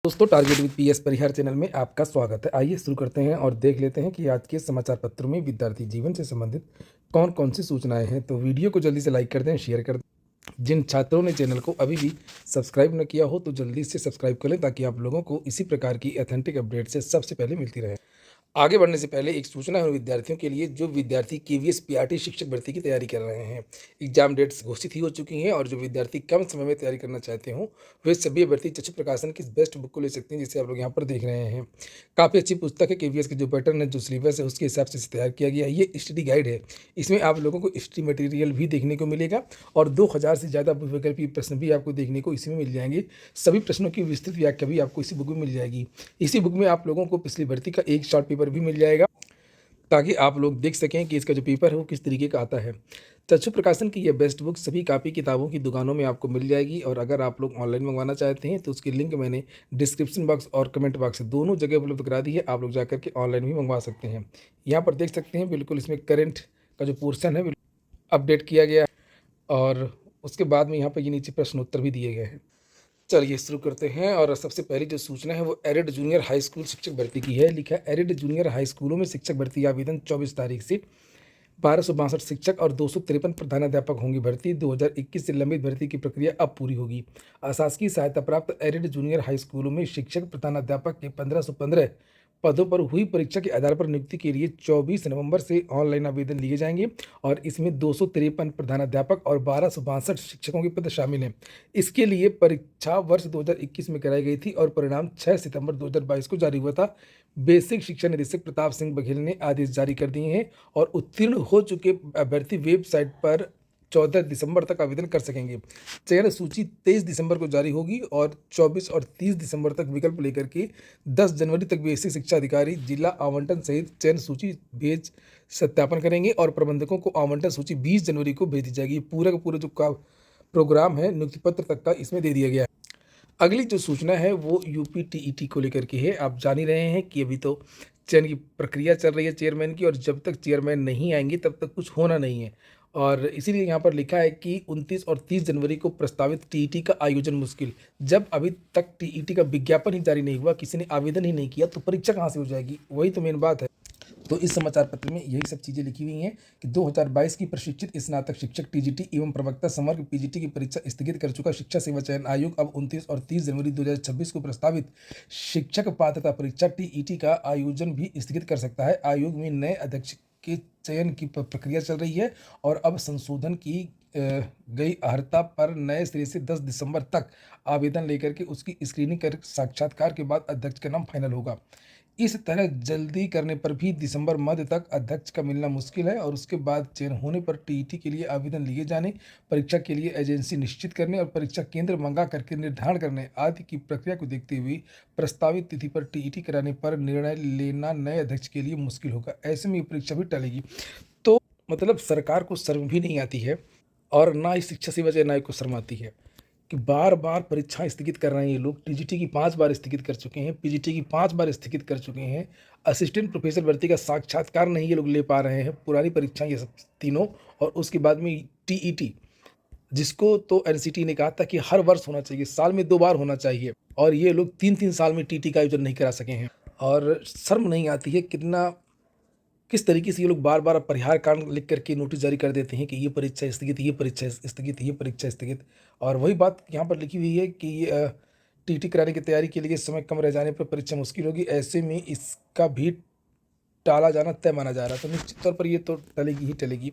दोस्तों, target with PS Parihar channel में आपका स्वागत है। आइए शुरू करते हैं और देख लेते हैं कि आज के समाचार पत्रों में विद्यार्थी जीवन से संबंधित कौन कौन सी सूचनाएं हैं। तो वीडियो को जल्दी से लाइक कर दें, शेयर कर दें। जिन छात्रों ने चैनल को अभी भी सब्सक्राइब न किया हो तो जल्दी से सब्सक्राइब कर लें ताकि आप लोगों को इसी प्रकार की ऑथेंटिक अपडेट से सबसे पहले मिलती रहे। आगे बढ़ने से पहले एक सूचना है उन विद्यार्थियों के लिए जो विद्यार्थी केवीएस पीआरटी शिक्षक भर्ती की तैयारी कर रहे हैं। एग्जाम डेट्स घोषित ही हो चुकी हैं और जो विद्यार्थी कम समय में तैयारी करना चाहते हो वे सभी अभ्यर्थी चक्षु प्रकाशन की बेस्ट बुक को ले सकते हैं, जिसे आप लोग यहाँ पर देख रहे हैं। काफ़ी अच्छी पुस्तक है। केवीएस के जो पैटर्न है, जो सिलेबस है, उसके हिसाब से इसे तैयार किया गया है। ये स्टडी गाइड है। इसमें आप लोगों को स्टडी मटेरियल भी देखने को मिलेगा और 2000 से ज़्यादा विकल्पीय प्रश्न भी आपको देखने को इसी में मिल जाएंगे। सभी प्रश्नों की विस्तृत व्याख्या भी आपको इसी बुक में मिल जाएगी। इसी बुक में आप लोगों को पिछली भर्ती का एक शॉर्ट पेपर भी मिल जाएगा ताकि आप लोग देख सकें कि इसका जो पेपर है वो किस तरीके का आता है। चक्षु प्रकाशन की यह बेस्ट बुक सभी कापी किताबों की दुकानों में आपको मिल जाएगी और अगर आप लोग ऑनलाइन मंगवाना चाहते हैं तो उसकी लिंक मैंने डिस्क्रिप्शन बॉक्स और कमेंट बॉक्स से दोनों जगह उपलब्ध करा दी है। आप लोग जाकर के ऑनलाइन भी मंगवा सकते हैं। यहाँ पर देख सकते हैं बिल्कुल इसमें करेंट का जो पोर्सन है अपडेट किया गया है और उसके बाद में यहाँ पर ये नीचे प्रश्न उत्तर भी दिए गए हैं। चलिए शुरू करते हैं और सबसे पहली जो सूचना है वो एरिड जूनियर हाई स्कूल शिक्षक भर्ती की है। लिखा है एरिड जूनियर हाई स्कूलों में शिक्षक भर्ती आवेदन 24 तारीख से 1262 शिक्षक और 253 प्रधानाध्यापक होंगी भर्ती। 2021 से लंबित भर्ती की प्रक्रिया अब पूरी होगी। अशासकीय सहायता प्राप्त एरिड जूनियर हाई स्कूलों में शिक्षक प्रधानाध्यापक के 1515 पदों पर हुई परीक्षा के आधार पर नियुक्ति के लिए 24 नवंबर से ऑनलाइन आवेदन लिए जाएंगे और इसमें 253 प्रधानाध्यापक और 1262 शिक्षकों के पद शामिल हैं। इसके लिए परीक्षा वर्ष 2021 में कराई गई थी और परिणाम 6 सितंबर 2022 को जारी हुआ था। बेसिक शिक्षा निदेशक प्रताप सिंह बघेल ने आदेश जारी कर दिए हैं और उत्तीर्ण हो चुके अभ्यर्थी वेबसाइट पर 14 दिसंबर तक आवेदन कर सकेंगे। चयन सूची 23 दिसंबर को जारी होगी और 24 और 30 दिसंबर तक विकल्प लेकर के 10 जनवरी तक बेसिक शिक्षा अधिकारी जिला आवंटन सहित चयन सूची भेज सत्यापन करेंगे और प्रबंधकों को आवंटन सूची 20 जनवरी को भेज दी जाएगी। पूरा का पूरा जो प्रोग्राम है नियुक्ति पत्र तक का इसमें दे दिया गया है। अगली जो सूचना है वो यूपी टीईटी को लेकर के है। आप जान ही रहे हैं कि अभी तो चयन की प्रक्रिया चल रही है चेयरमैन की और जब तक चेयरमैन नहीं आएंगे तब तक कुछ होना नहीं है और इसीलिए यहाँ पर लिखा है कि 29 और 30 जनवरी को प्रस्तावित टीईटी का आयोजन मुश्किल। जब अभी तक टीईटी का विज्ञापन ही जारी नहीं हुआ, किसी ने आवेदन ही नहीं किया तो परीक्षा कहाँ से हो जाएगी, वही तो मेन बात है। तो इस समाचार पत्र में यही सब चीज़ें लिखी हुई हैं कि 2022 की प्रशिक्षित स्नातक शिक्षक टीजीटी एवं प्रवक्ता समग्र पीजीटी की परीक्षा स्थगित कर चुका शिक्षा सेवा चयन आयोग अब 29 और 30 जनवरी 2026 को प्रस्तावित शिक्षक पात्रता परीक्षा टीईटी का आयोजन भी स्थगित कर सकता है। आयोग में नए अध्यक्ष के चयन की प्रक्रिया चल रही है और अब संशोधन की गई अर्हता पर नए सिरे से 10 दिसंबर तक आवेदन लेकर के उसकी स्क्रीनिंग कर साक्षात्कार के बाद अध्यक्ष का नाम फाइनल होगा। इस तरह जल्दी करने पर भी दिसंबर मध्य तक अध्यक्ष का मिलना मुश्किल है और उसके बाद चयन होने पर टीईटी के लिए आवेदन लिए जाने, परीक्षा के लिए एजेंसी निश्चित करने और परीक्षा केंद्र मंगा करके निर्धारण करने आदि की प्रक्रिया को देखते हुए प्रस्तावित तिथि पर टीईटी कराने पर निर्णय लेना नए अध्यक्ष के लिए मुश्किल होगा। ऐसे में ये परीक्षा भी टलेगी। तो मतलब सरकार को शर्म भी नहीं आती है और ना ही शिक्षा सेवा चयन आयोग को शर्म आती है कि बार बार परीक्षाएं स्थगित कर रहे हैं। ये लोग टीजीटी की 5 बार स्थगित कर चुके हैं, पीजीटी की 5 बार स्थगित कर चुके हैं। असिस्टेंट प्रोफेसर भर्ती का साक्षात्कार नहीं ये लोग ले पा रहे हैं, पुरानी परीक्षाएं ये सब तीनों। और उसके बाद में टीईटी, जिसको तो एनसीटी ने कहा था कि हर वर्ष होना चाहिए, साल में 2 बार होना चाहिए, और ये लोग 3-3 साल में टीटी का आयोजन नहीं करा सके हैं। और शर्म नहीं आती है किस तरीके से ये लोग बार बार परिहार कांड लिख करके नोटिस जारी कर देते हैं कि ये परीक्षा स्थगित, ये परीक्षा स्थगित, ये परीक्षा स्थगित। और वही बात यहाँ पर लिखी हुई है कि ये टीटी कराने की तैयारी के लिए समय कम रह जाने पर परीक्षा मुश्किल होगी। ऐसे में इसका भी टाला जाना तय माना जा रहा है, तो निश्चित तौर पर ये तो टलेगी ही टलेगी।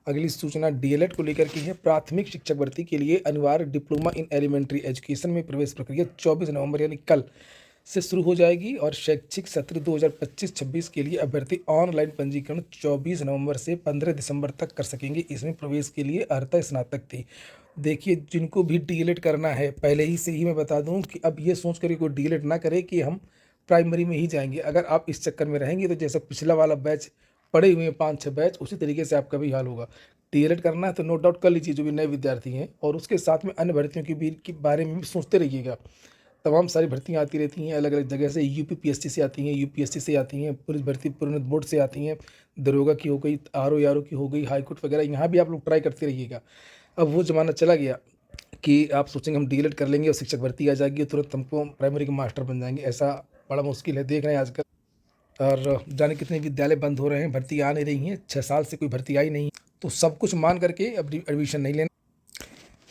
अगली सूचना डीएलएड को लेकर के है। प्राथमिक शिक्षक भर्ती के लिए अनिवार्य डिप्लोमा इन एलिमेंट्री एजुकेशन में प्रवेश प्रक्रिया 24 नवंबर यानी कल से शुरू हो जाएगी और शैक्षिक सत्र 2025-26 के लिए अभ्यर्थी ऑनलाइन पंजीकरण 24 नवंबर से 15 दिसंबर तक कर सकेंगे। इसमें प्रवेश के लिए अर्हता स्नातक थी। देखिए, जिनको भी डीएलएड करना है, पहले ही से ही मैं बता दूं कि अब ये सोच कर कोई डीएलएड ना करे कि हम प्राइमरी में ही जाएंगे। अगर आप इस चक्कर में रहेंगे तो जैसा पिछला वाला बैच पड़े हुए हैं 5-6 बैच, उसी तरीके से आपका भी हाल होगा। डीएलएड करना है तो नो डाउट कर लीजिए जो भी नए विद्यार्थी हैं, और उसके साथ में अन्य भर्तियों के बारे में भी सोचते रहिएगा। तमाम सारी भर्तियाँ आती रहती हैं अलग अलग जगह से। यूपीपीएससी से आती हैं, यूपीएससी से आती हैं, पुलिस भर्ती प्रोन्नत बोर्ड से आती हैं, दरोगा की हो गई, आरओ की हो गई, हाईकोर्ट वगैरह, यहाँ भी आप लोग ट्राई करते रहिएगा। अब वो ज़माना चला गया कि आप सोचेंगे हम डीएलएड कर लेंगे और शिक्षक भर्ती आ जाएगी और तुरंत हमको प्राइमरी के मास्टर बन जाएंगे, ऐसा बड़ा मुश्किल है। देख रहे हैं आजकल, और जाने कितने विद्यालय बंद हो रहे हैं, भर्ती आ नहीं रही हैं, 6 साल से कोई भर्ती आई नहीं। तो सब कुछ मान करके अब एडमिशन नहीं लेना,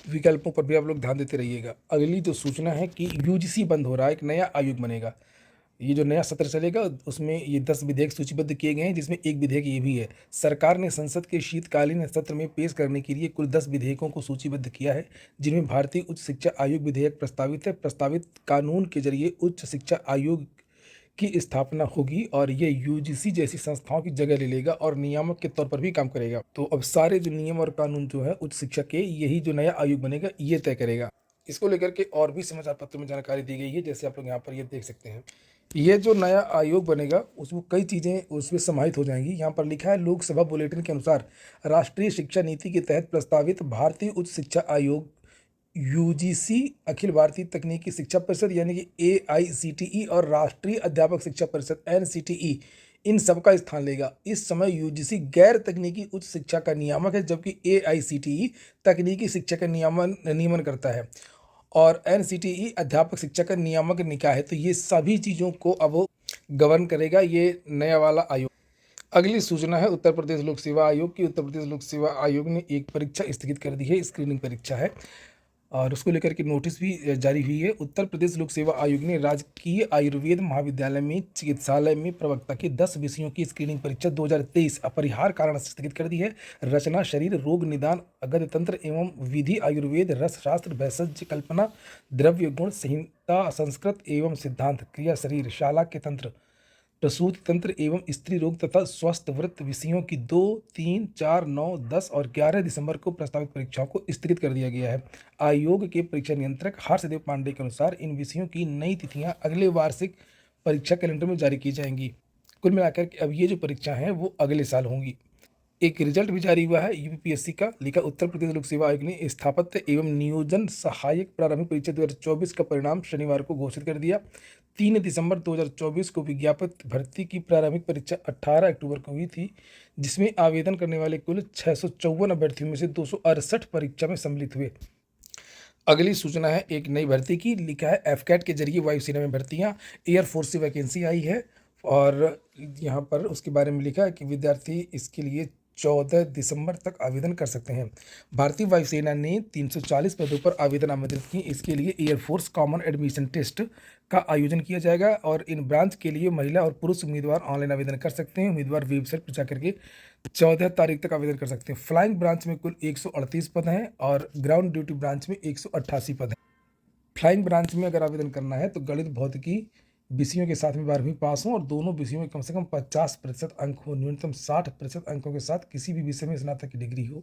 विकल्पों पर भी आप लोग ध्यान देते रहिएगा। अगली जो सूचना है कि यूजीसी बंद हो रहा है, एक नया आयोग बनेगा। ये जो नया सत्र चलेगा उसमें ये 10 विधेयक सूचीबद्ध किए गए हैं, जिसमें एक विधेयक ये भी है। सरकार ने संसद के शीतकालीन सत्र में पेश करने के लिए कुल 10 विधेयकों को सूचीबद्ध किया है, जिनमें भारतीय उच्च शिक्षा आयोग विधेयक प्रस्तावित है। प्रस्तावित कानून के जरिए उच्च शिक्षा आयोग की स्थापना होगी और ये यूजीसी जैसी संस्थाओं की जगह ले लेगा और नियामक के तौर पर भी काम करेगा। तो अब सारे जो नियम और कानून जो है उच्च शिक्षा के, यही जो नया आयोग बनेगा ये तय करेगा। इसको लेकर के और भी समाचार पत्रों में जानकारी दी गई है, जैसे आप लोग यहाँ पर ये देख सकते हैं। ये जो नया आयोग बनेगा उसमें कई चीज़ें उसमें समाहित हो जाएंगी। यहाँ पर लिखा है, लोकसभा बुलेटिन के अनुसार राष्ट्रीय शिक्षा नीति के तहत प्रस्तावित भारतीय उच्च शिक्षा आयोग यूजीसी, अखिल भारतीय तकनीकी शिक्षा परिषद यानी कि एआईसीटीई और राष्ट्रीय अध्यापक शिक्षा परिषद एनसीटीई, इन सब का स्थान लेगा। इस समय यूजीसी गैर तकनीकी उच्च शिक्षा का नियामक है, जबकि एआईसीटीई तकनीकी शिक्षा का नियमन करता है और एनसीटीई अध्यापक शिक्षा का नियामक निकाय है। तो ये सभी चीज़ों को अब वो गवर्न करेगा ये नया वाला आयोग। अगली सूचना है उत्तर प्रदेश लोक सेवा आयोग की। उत्तर प्रदेश लोक सेवा आयोग ने एक परीक्षा स्थगित कर दी है, स्क्रीनिंग परीक्षा है और उसको लेकर के नोटिस भी जारी हुई है। उत्तर प्रदेश लोक सेवा आयोग ने राजकीय आयुर्वेद महाविद्यालय में चिकित्सालय में प्रवक्ता के 10 विषयों की स्क्रीनिंग परीक्षा 2023 अपरिहार्य कारण से स्थगित कर दी है। रचना, शरीर रोग निदान, गद्य तंत्र एवं विधि, आयुर्वेद, रस शास्त्र, भैषज कल्पना, द्रव्य गुण संहिता, संस्कृत एवं सिद्धांत, क्रिया शरीर, शाला के तंत्र, प्रसूति तंत्र एवं स्त्री रोग तथा स्वस्थ व्रत विषयों की 2, 3, 4, 9, 10 और 11 दिसंबर को प्रस्तावित परीक्षाओं को स्थगित कर दिया गया है। आयोग के परीक्षा नियंत्रक हर्षदेव पांडे के अनुसार इन विषयों की नई तिथियां अगले वार्षिक परीक्षा कैलेंडर में जारी की जाएंगी। कुल मिलाकर के अब ये जो परीक्षा हैं वो अगले साल होंगी। एक रिजल्ट भी जारी हुआ है यूपीपीएससी का। लिखा, उत्तर प्रदेश लोक सेवा आयोग ने स्थापत्य एवं नियोजन सहायक प्रारंभिक परीक्षा 2024 का परिणाम शनिवार को घोषित कर दिया। 3 दिसंबर 2024 को विज्ञापित भर्ती की प्रारंभिक परीक्षा 18 अक्टूबर को हुई थी, जिसमें आवेदन करने वाले कुल 654 अभ्यर्थियों में से 268 परीक्षा में सम्मिलित हुए। अगली सूचना है एक नई भर्ती की। लिखा है, एफकैट के जरिए वायुसेना में भर्तियां, एयरफोर्स से वैकेंसी आई है और यहाँ पर उसके बारे में लिखा है कि विद्यार्थी इसके लिए 14 दिसंबर तक आवेदन कर सकते हैं। भारतीय वायुसेना ने 340 पदों पर आवेदन आमंत्रित किए। इसके लिए एयरफोर्स कॉमन एडमिशन टेस्ट का आयोजन किया जाएगा और इन ब्रांच के लिए महिला और पुरुष उम्मीदवार ऑनलाइन आवेदन कर सकते हैं। उम्मीदवार वेबसाइट पर जाकर के 14 तारीख तक आवेदन कर सकते हैं। फ्लाइंग ब्रांच में कुल 138 पद हैं और ग्राउंड ड्यूटी ब्रांच में 188 पद हैं। फ्लाइंग ब्रांच में अगर आवेदन करना है तो गणित भौतिकी विषयों के साथ में 12वीं पास हो और दोनों विषयों में कम से कम 50% अंक हो, न्यूनतम 60% अंकों के साथ किसी भी विषय में स्नातक की डिग्री हो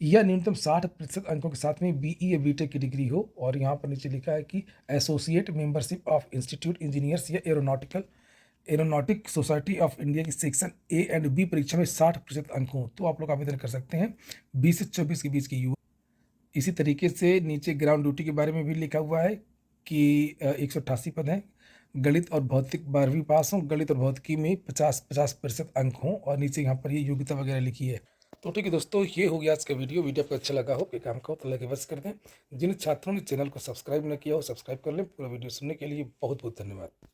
या न्यूनतम 60% अंकों के साथ में बीई या बीटेक की डिग्री हो। और यहाँ पर नीचे लिखा है कि associate membership of institute engineers या एरोनॉटिक सोसाइटी ऑफ इंडिया की सेक्शन ए एंड बी परीक्षा में 60% अंक हो तो आप लोग आवेदन कर सकते हैं। 20 से 24 के बीच की युवा। इसी तरीके से नीचे ग्राउंड ड्यूटी के बारे में भी लिखा हुआ है कि 188 पद हैं। गणित और भौतिक 12वीं पास हों, गणित और भौतिकी में 50% अंक हों और नीचे यहाँ पर ये योग्यता वगैरह लिखी है। तो ठीक है दोस्तों, ये हो गया आज का वीडियो आपको अच्छा लगा हो कि काम का हो तो लाइक अवश्य कर दें। जिन छात्रों ने चैनल को सब्सक्राइब न किया हो सब्सक्राइब कर लें। पूरा वीडियो सुनने के लिए बहुत बहुत धन्यवाद।